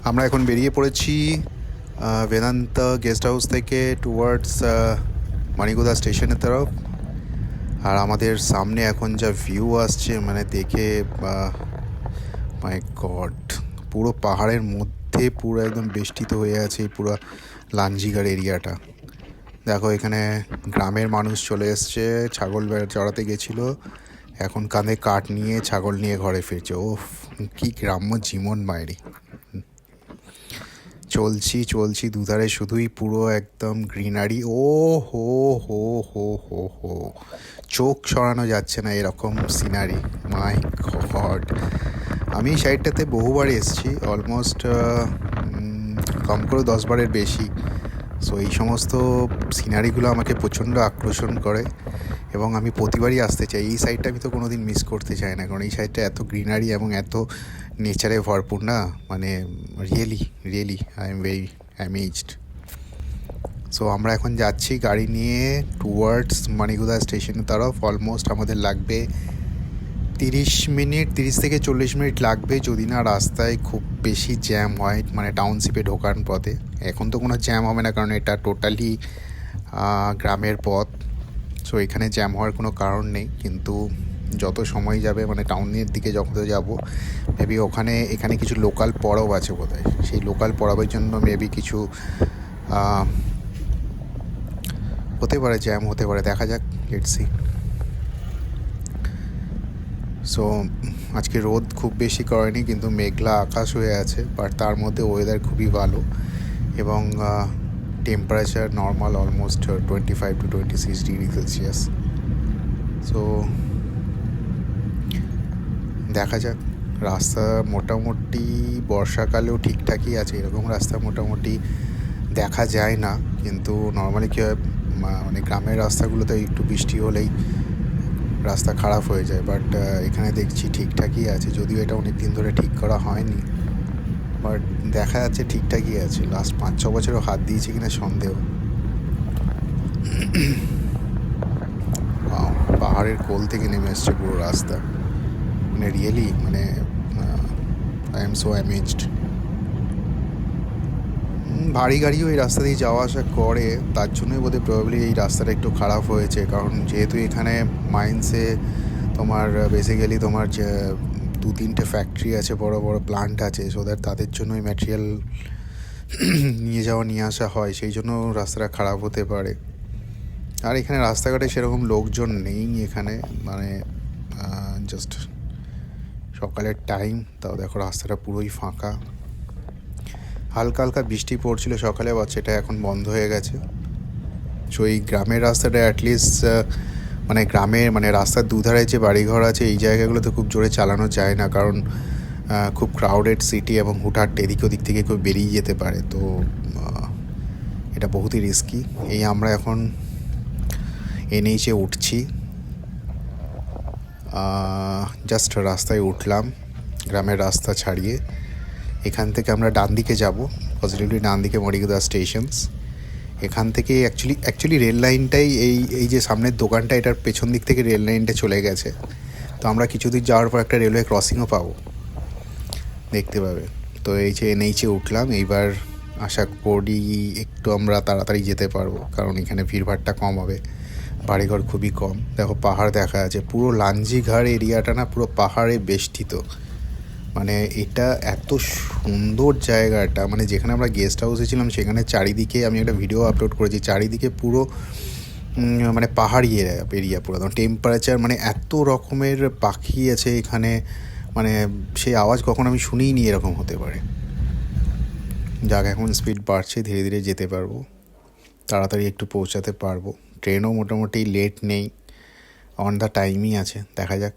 আমরা এখন বেরিয়ে পড়েছি বেদান্ত গেস্ট হাউস থেকে টুয়ার্ডস মানিকোদা স্টেশনের তরফ। আর আমাদের সামনে এখন যা ভিউ আসছে মানে দেখে মাই গড, পুরো পাহাড়ের মধ্যে পুরো একদম বেষ্টিত হয়ে আছে এই পুরো লাঞ্জিগার এরিয়াটা। দেখো এখানে গ্রামের মানুষ চলে এসছে, ছাগল চড়াতে গেছিলো, এখন কাঁধে কাঠ নিয়ে ছাগল নিয়ে ঘরে ফিরছে। ওফ, কি গ্রাম্য জীবন বাইরে। চলছি দুধারে শুধুই পুরো একদম গ্রিনারি। ও হো হো হো হো হো, চোখ সরানো যাচ্ছে না এরকম সিনারি। মাই গড, আমি এই সাইডটাতে বহুবার এসেছি, অলমোস্ট কম করে 10 বারের বেশি। সো এই সমস্ত সিনারিগুলো আমাকে প্রচণ্ড আকর্ষণ করে এবং আমি প্রতিবারই আসতে চাই। এই সাইডটা আমি তো কোনো দিন মিস করতে চাই না, কারণ এই সাইডটা এত গ্রিনারি এবং এত নেচারে ভরপুর না, মানে really I am very amazed. So আমরা এখন যাচ্ছি গাড়ি নিয়ে টুয়ার্ডস মানিকোদা স্টেশনের তরফ। অলমোস্ট আমাদের লাগবে 30 থেকে 40 মিনিট লাগবে, যদি না রাস্তায় খুব বেশি জ্যাম হয়, মানে টাউনশিপে ঢোকার পথে। এখন তো কোনো জ্যাম হবে না, কারণ এটা টোটালি গ্রামের পথ। সো এখানে জ্যাম হওয়ার কোনো কারণ নেই, কিন্তু যত সময় যাবে মানে টাউনের দিকে যখন যাব, মেবি এখানে কিছু লোকাল পরব আছে বোধহয়। সেই লোকাল পরবের জন্য মেবি কিছু হতে পারে, জ্যাম হতে পারে, দেখা যাক, লেটস সি। সো আজকে রোদ খুব বেশি করেনি, কিন্তু মেঘলা আকাশ হয়ে আছে, বাট তার মধ্যে ওয়েদার খুবই ভালো এবং temperature normal, almost 25 to 26 degree Celsius. So দেখা যাক। রাস্তা মোটামুটি বর্ষাকালেও ঠিকঠাকই আছে, এরকম রাস্তা মোটামুটি দেখা যায় না, কিন্তু নর্মালি কী হয়, মানে গ্রামের রাস্তাগুলোতে একটু বৃষ্টি হলেই রাস্তা খারাপ হয়ে যায়, বাট এখানে দেখছি ঠিকঠাকই আছে, যদিও এটা অনেক দিন ধরে ঠিক করা হয়নি, বাট দেখা যাচ্ছে ঠিকঠাকই আছে। লাস্ট 5-6 বছরও হাত দিয়েছি কিনা সন্দেহ। পাহাড়ের কোল থেকে নেমে এসছে পুরো রাস্তা, মানে রিয়েলি, মানে আই এম সো অ্যামেজড। ভারী গাড়িও এই রাস্তা দিয়ে যাওয়া আসা করে, তার জন্যই বোধহয় প্রবাবলি এই রাস্তাটা একটু খারাপ হয়েছে, কারণ যেহেতু এখানে মাইন্সে তোমার বেসিক্যালি তোমার যে 2-3টে ফ্যাক্টরি আছে, বড় বড় প্লান্ট আছে, সো দ্যাট তাদের জন্যই ম্যাটেরিয়াল নিয়ে আসা হয়, সেই জন্য রাস্তাটা খারাপ হতে পারে। আর এখানে রাস্তাঘাটে সেরকম লোকজন নেই এখানে, মানে জাস্ট সকালের টাইম, তাও দেখো রাস্তাটা পুরোই ফাঁকা। হালকা হালকা বৃষ্টি পড়ছিল সকালে, বা সেটা এখন বন্ধ হয়ে গেছে। সো এই গ্রামের রাস্তাটা অ্যাটলিস্ট মানে গ্রামের মানে রাস্তার দুধারে যে বাড়িঘর আছে এই জায়গাগুলোতে খুব জোরে চালানো যায় না, কারণ খুব ক্রাউডেড সিটি এবং হুটহাট এদিক ওদিক থেকে কেউ বেরিয়ে যেতে পারে, তো এটা বহুতই রিস্কি। এই আমরা এখন এনএইচে উঠছি, জাস্ট রাস্তায় উঠলাম গ্রামের রাস্তা ছাড়িয়ে। এখান থেকে আমরা ডান দিকে যাব, পজিটিভলি ডান দিকে মানিকোদা স্টেশনস। এখান থেকে অ্যাকচুয়ালি রেল লাইনটাই এই যে সামনের দোকানটা, এটার পেছন দিক থেকে রেল লাইনটা চলে গেছে, তো আমরা কিছু দূর যাওয়ার পর একটা রেলওয়ে ক্রসিংও পাবো, দেখতে পাবে। তো এই যে এনএইচে উঠলাম, এইবার আশা করি একটু আমরা তাড়াতাড়ি যেতে পারবো, কারণ এখানে ভিড়ভাড়টা কম হবে, বাড়িঘর খুবই কম। দেখো পাহাড় দেখা আছে, পুরো লাঞ্জিঘাট এরিয়াটা না পুরো পাহাড়ে বেষ্টিত, মানে এটা এত সুন্দর জায়গাটা, মানে যেখানে আমরা গেস্ট হাউসে ছিলাম সেখানে চারিদিকে, আমি একটা ভিডিও আপলোড করেছি, চারিদিকে পুরো মানে পাহাড়ি এরিয়া পুরো টেম্পারেচার, মানে এত রকমের পাখি আছে এখানে, মানে সেই আওয়াজ কখন আমি শুনিই নি এরকম হতে পারে। যাক, এখন স্পিড বাড়ছে, ধীরে ধীরে যেতে পারবো, তাড়াতাড়ি একটু পৌঁছাতে পারবো। ট্রেনও মোটামুটি লেট নেই, অন দ্য টাইমই আছে, দেখা যাক।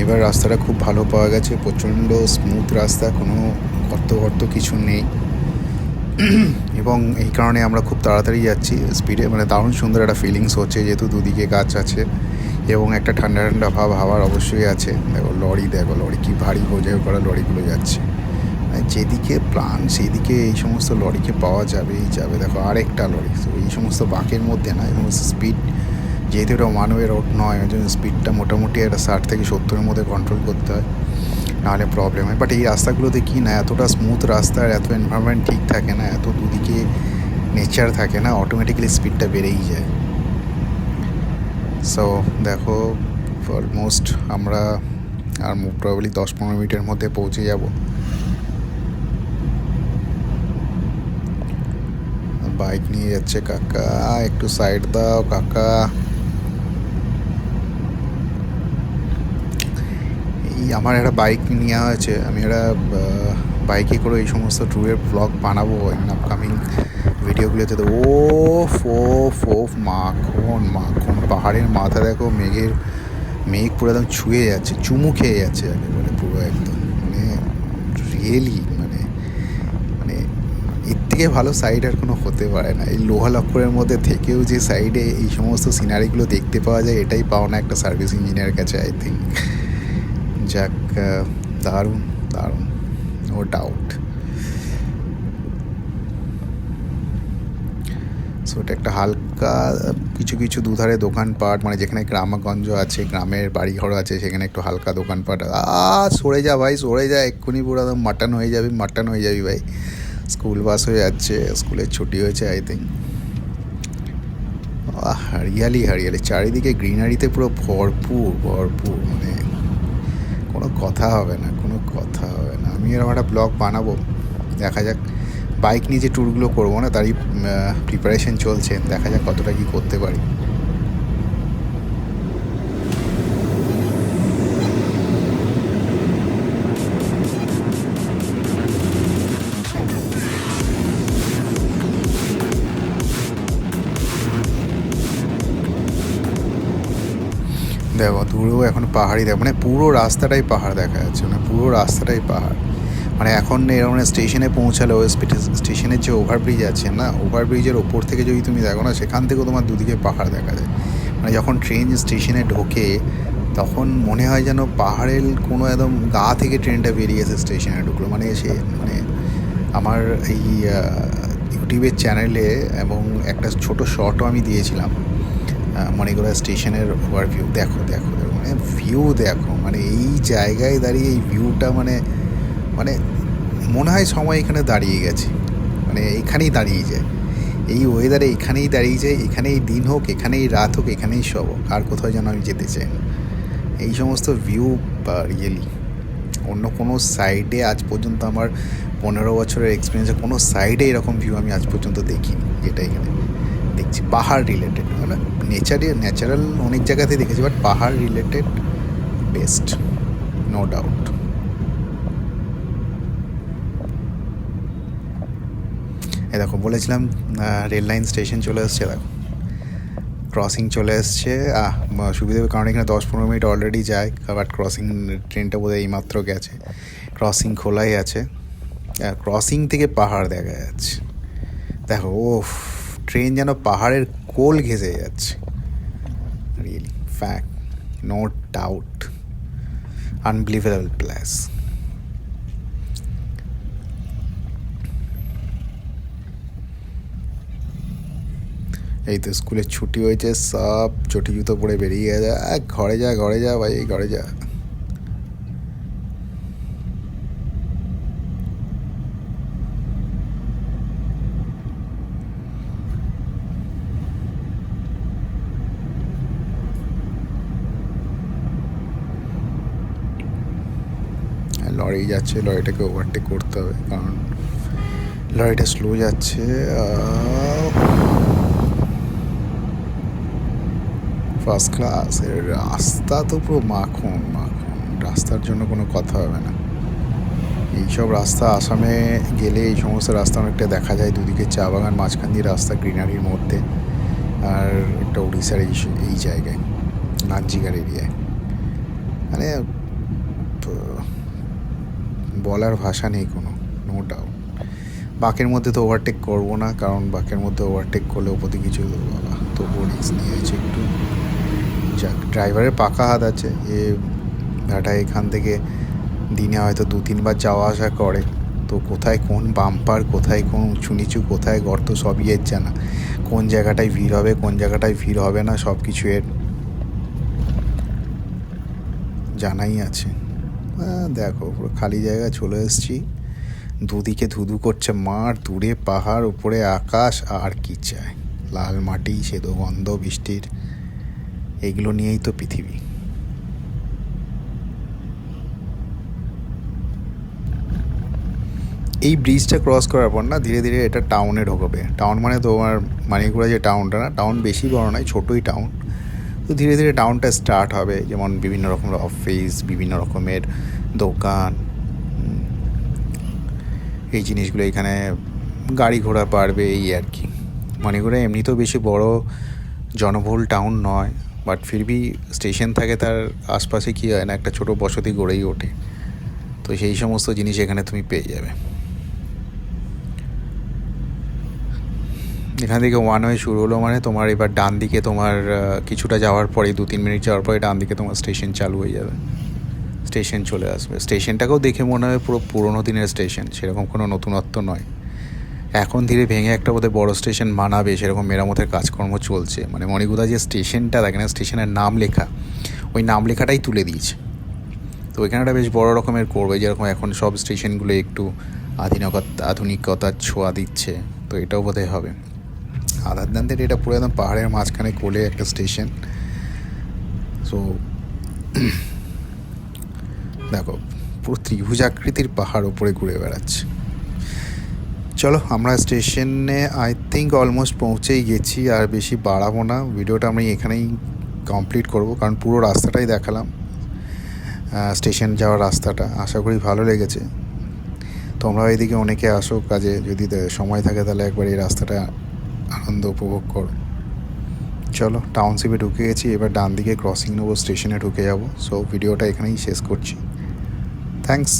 এবার রাস্তাটা খুব ভালো পাওয়া গেছে, প্রচণ্ড স্মুথ রাস্তা, কোনো গর্ত কিছু নেই। এবং এই কারণে আমরা খুব তাড়াতাড়ি যাচ্ছি স্পিডে, মানে দারুণ সুন্দর একটা ফিলিংস হচ্ছে, যেহেতু দুদিকে গাছ আছে এবং একটা ঠান্ডা ঠান্ডা ভাব হাওয়ার অবশ্যই আছে। দেখো লরি কী ভারী বোঝাই করা লরিগুলো যাচ্ছে, যেদিকে প্ল্যান সেদিকে এই সমস্ত লরিকে পাওয়া যাবেই যাবে। দেখো আরেকটা লরি, তো এই সমস্ত বাঁকের মধ্যে না, এই সমস্ত স্পিড, যেহেতু এটা মানবের রোড নয়, ওই জন্য স্পিডটা মোটামুটি একটা 60 থেকে 70-এর মধ্যে কন্ট্রোল করতে হয়, নাহলে প্রবলেম হয়। বাট এই রাস্তাগুলোতে কি না, এতটা স্মুথ রাস্তা আর এত এনভায়রনমেন্ট ঠিক থাকে না, এত দুদিকে নেচার থাকে না, অটোমেটিক্যালি স্পিডটা বেড়েই যায়। সো দেখো অলমোস্ট আমরা আর প্রবাবলি 10-15 মিনিটের মধ্যে পৌঁছে যাব। বাইক নিয়ে যাচ্ছে কাকা, একটু সাইড দাও কাকা। এই আমার একটা বাইক নেওয়া হয়েছে, আমি একটা বাইকে করে এই সমস্ত ট্যুরের ব্লগ বানাবো ইন আপকামিং ভিডিওগুলোতে। তো ওফ মাখন পাহাড়ের মাথা দেখো, মেঘ পুরো একদম ছুঁয়ে যাচ্ছে, চুমু খেয়ে যাচ্ছে একেবারে পুরো একদম, মানে রিয়েলি মানে এর থেকে ভালো সাইড আর কোনো হতে পারে না। এই লোহা লক্করের মধ্যে থেকেও যে সাইডে এই সমস্ত সিনারিগুলো দেখতে পাওয়া যায়, এটাই পাওয়া না একটা সার্ভিস ইঞ্জিনিয়ারের কাছে, আই থিঙ্ক। যাক, দারুণ নো ডাউট। সো এটা একটা হালকা কিছু দুধারে দোকানপাট, মানে যেখানে গ্রামগঞ্জ আছে, গ্রামের বাড়িঘর আছে, সেখানে একটু হালকা দোকানপাট। সরে যা ভাই, সরে যা, এক্ষুনি পুরো একদম মাটন হয়ে যাবি ভাই। স্কুল বাস হয়ে যাচ্ছে, স্কুলের ছুটি হয়েছে আই থিঙ্ক। হরিয়ালি চারিদিকে গ্রিনারিতে পুরো ভরপুর, মানে কোনো কথা হবে না। আমি এরকম একটা ব্লগ বানাবো, দেখা যাক। বাইক নিয়ে যে ট্যুরগুলো করবো না, তারই প্রিপারেশন চলছে, দেখা যাক কতটা কী করতে পারি। দেখো দূরেও এখন পাহাড়ই দেখো, মানে পুরো রাস্তাটাই পাহাড় দেখা যাচ্ছে, মানে এখন এরকম স্টেশনে পৌঁছালে, ওই স্টেশনের যে ওভারব্রিজ আছে না, ওভারব্রিজের ওপর থেকে যদি তুমি দেখো না, সেখান থেকেও তোমার দুদিকে পাহাড় দেখা যায়। মানে যখন ট্রেন স্টেশনে ঢোকে, তখন মনে হয় যেন পাহাড়ের কোনো একদম গা থেকে ট্রেনটা বেরিয়েছে, স্টেশনে ঢুকলো। মানে আমার এই ইউটিউবের চ্যানেলে এবং একটা ছোট শর্টও আমি দিয়েছিলাম মণিগুড়া স্টেশনের ওভারভিউ। দেখো মানে ভিউ দেখো, মানে এই জায়গায় দাঁড়িয়ে এই ভিউটা মানে মনে হয় সময় এখানে দাঁড়িয়ে গেছে, মানে এখানেই দাঁড়িয়ে যায়, এই ওয়েদারে এখানেই দাঁড়িয়ে যায়, এখানেই দিন হোক, এখানেই রাত হোক, এখানেই সব হোক, আর কোথাও যেন আমি যেতে চাই না। এই সমস্ত ভিউ রিয়েলি অন্য কোনো সাইডে আজ পর্যন্ত আমার 15 বছরের এক্সপিরিয়েন্সে কোনো সাইডে এরকম ভিউ আমি আজ পর্যন্ত দেখিনি, যেটা এখানে দেখছি। পাহাড় রিলেটেড, মানে ন্যাচারাল অনেক জায়গাতে দেখেছি, বাট পাহাড় রিলেটেড বেস্ট, নো ডাউট। দেখো বলেছিলাম রেল লাইন স্টেশন চলে এসছে, দেখো ক্রসিং চলে এসছে। সুবিধার কারণে এখানে 10-15 মিনিট অলরেডি যায়, বাট ক্রসিং ট্রেনটা বোধহয় এইমাত্র গেছে, ক্রসিং খোলাই আছে, ক্রসিং থেকে পাহাড় দেখা যাচ্ছে। দেখো ট্রেন যেন পাহাড়ের কোল ঘেঁষে যাচ্ছে, really fact, no doubt, unbelievable place. এই তো স্কুলের ছুটি হয়েছে, সব চটি জুতো পরে বেরিয়ে যায়, ঘরে যা ভাই, ঘরে যা। লরি যাচ্ছে, লরিটাকে ওভারটেক করতে হবে, কারণ লরিটা স্লো যাচ্ছে। ফার্স্ট ক্লাস, রাস্তা তো পুরো মাখন, রাস্তার জন্য কোনো কথা হবে না। এইসব রাস্তা আসামে গেলে এই সমস্ত রাস্তা অনেকটা দেখা যায়, দুদিকে চা বাগান, মাঝখান দিয়ে রাস্তা গ্রিনারির মধ্যে, আর একটা উড়িষ্যার এই জায়গায় নানজিগার এরিয়ায়। মানে বলার ভাষা নেই কোনো, নো ডাউট। বাঁকের মধ্যে তো ওভারটেক করবো না, কারণ বাঁকের মধ্যে ওভারটেক করলে ওপরে কিছু বাবা তবুও রিস্ক নিয়েছে একটু। যাক, ড্রাইভারের পাকা হাত আছে, এ ব্যাটা এখান থেকে দিনে হয়তো 2-3 বার যাওয়া আসা করে, তো কোথায় কোন বাম্পার, কোথায় কোন উঁচু নিচু, কোথায় গর্ত সবই এর জানা। কোন জায়গাটায় ভিড় হবে, কোন জায়গাটায় ভিড় হবে না, সব কিছু এর জানাই আছে। দেখো পুরো খালি জায়গা চলে এসেছি, দুদিকে ধুধু করছে মাঠ, দূরে পাহাড়, উপরে আকাশ, আর কি চাই। লাল মাটি, সেদো গন্ধ বৃষ্টির, এগুলো নিয়েই তো পৃথিবী। এই ব্রিজটা ক্রস করার পর না ধীরে ধীরে এটা টাউনে ঢোকবে। টাউন মানে তোমার মানিকপুরা যে টাউনটা না, টাউন বেশি বড় নয়, ছোটোই টাউন। তো ধীরে ধীরে টাউনটা স্টার্ট হবে, যেমন বিভিন্ন রকমের অফিস, বিভিন্ন রকমের দোকান, এই জিনিসগুলো এখানে, গাড়ি ঘোড়া বাড়বে, এই আর কি। মণিপুরে এমনিতেও বেশি বড় জনবহুল টাউন নয়, বাট ফিরবি স্টেশন থাকে, তার আশপাশে কী হয় না একটা ছোটো বসতি গড়েই ওঠে। তো সেই সমস্ত জিনিস এখানে তুমি পেয়ে যাবে। এখান থেকে ওয়ান ওয়ে শুরু হলো মানে তোমার এবার ডান দিকে তোমার কিছুটা যাওয়ার পরে 2-3 মিনিট যাওয়ার পরে ডান দিকে তোমার স্টেশন চালু হয়ে যাবে, স্টেশন চলে আসবে। স্টেশনটাকেও দেখে মনে হয় পুরো পুরোনো দিনের স্টেশন, সেরকম কোনো নতুনত্ব নয়। এখন ধীরে ভেঙে একটা বোধহয় বড়ো স্টেশন বানাবে, সেরকম মেরামতের কাজকর্ম চলছে। মানে মণিগুদা যে স্টেশনটা দেখে না, স্টেশনের নাম লেখা, ওই নাম লেখাটাই তুলে দিয়েছে। তো ওইখানেটা বেশ বড়ো রকমের করবে, যেরকম এখন সব স্টেশনগুলো একটু আধুনিকতার ছোঁয়া দিচ্ছে, তো এটাও বোধহয় হবে। আধার দান্তের এটা পুরো একদম পাহাড়ের মাঝখানে কোলে একটা স্টেশন। সো দেখো পুরো ত্রিভুজাকৃতির পাহাড় ওপরে ঘুরে বেড়াচ্ছে। চলো আমরা স্টেশনে আই থিঙ্ক অলমোস্ট পৌঁছেই গেছি, আর বেশি বাড়াবো না, ভিডিওটা আমি এখানেই কমপ্লিট করব, কারণ পুরো রাস্তাটাই দেখালাম, স্টেশন যাওয়ার রাস্তাটা। আশা করি ভালো লেগেছে। তোমরা এদিকে অনেকে আসো কাজে, যদি সময় থাকে তাহলে একবার এই রাস্তাটা আনন্দ উপভোগ করো। চলো টাউনশিপে ঢুকে গেছি, এবার ডান দিকে ক্রসিং নেবো, স্টেশনে ঢুকে যাব। সো ভিডিওটা এখানেই শেষ করছি। থ্যাঙ্কস।